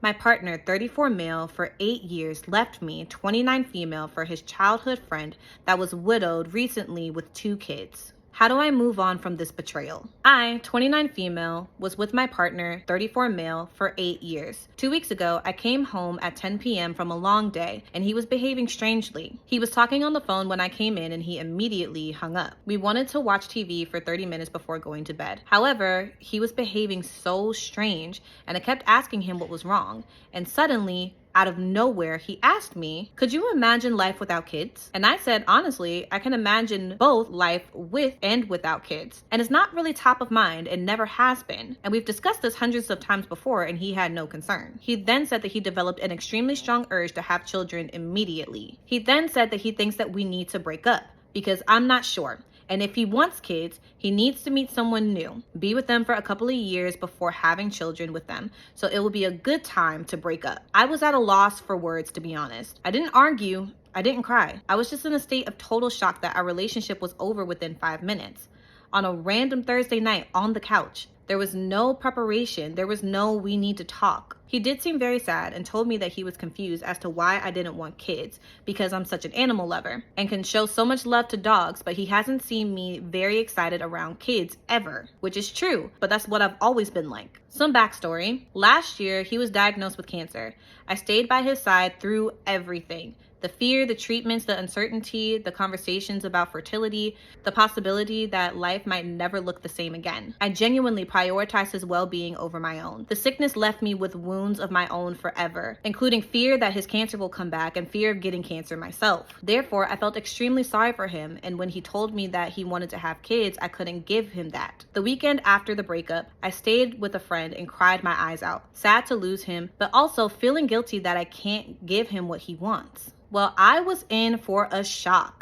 My partner, 34 male for 8 years, left me, 29 female, for his childhood friend that was widowed recently with 2 kids. How do I move on from this betrayal? I, 29 female, was with my partner, 34 male, for 8 years. 2 weeks ago, I came home at 10 p.m. from a long day, and he was behaving strangely. He was talking on the phone when I came in, and he immediately hung up. We wanted to watch TV for 30 minutes before going to bed. However, he was behaving so strange, and I kept asking him what was wrong. And suddenly, out of nowhere, he asked me, could you imagine life without kids? And I said, honestly, I can imagine both life with and without kids. And it's not really top of mind and never has been. And we've discussed this hundreds of times before and he had no concern. He then said that he developed an extremely strong urge to have children immediately. He then said that he thinks that we need to break up because I'm not sure. And if he wants kids, he needs to meet someone new, be with them for a couple of years before having children with them. So it will be a good time to break up. I was at a loss for words, to be honest. I didn't argue. I didn't cry. I was just in a state of total shock that our relationship was over within 5 minutes. On a random Thursday night on the couch. There was no preparation. There was no we need to talk. He did seem very sad and told me that he was confused as to why I didn't want kids because I'm such an animal lover and can show so much love to dogs, but he hasn't seen me very excited around kids ever, which is true, but that's what I've always been like. Some backstory. Last year, he was diagnosed with cancer. I stayed by his side through everything. The fear, the treatments, the uncertainty, the conversations about fertility, the possibility that life might never look the same again. I genuinely prioritized his well-being over my own. The sickness left me with wounds of my own forever, including fear that his cancer will come back and fear of getting cancer myself. Therefore, I felt extremely sorry for him, and when he told me that he wanted to have kids, I couldn't give him that. The weekend after the breakup, I stayed with a friend and cried my eyes out, sad to lose him, but also feeling guilty that I can't give him what he wants. Well, I was in for a shock.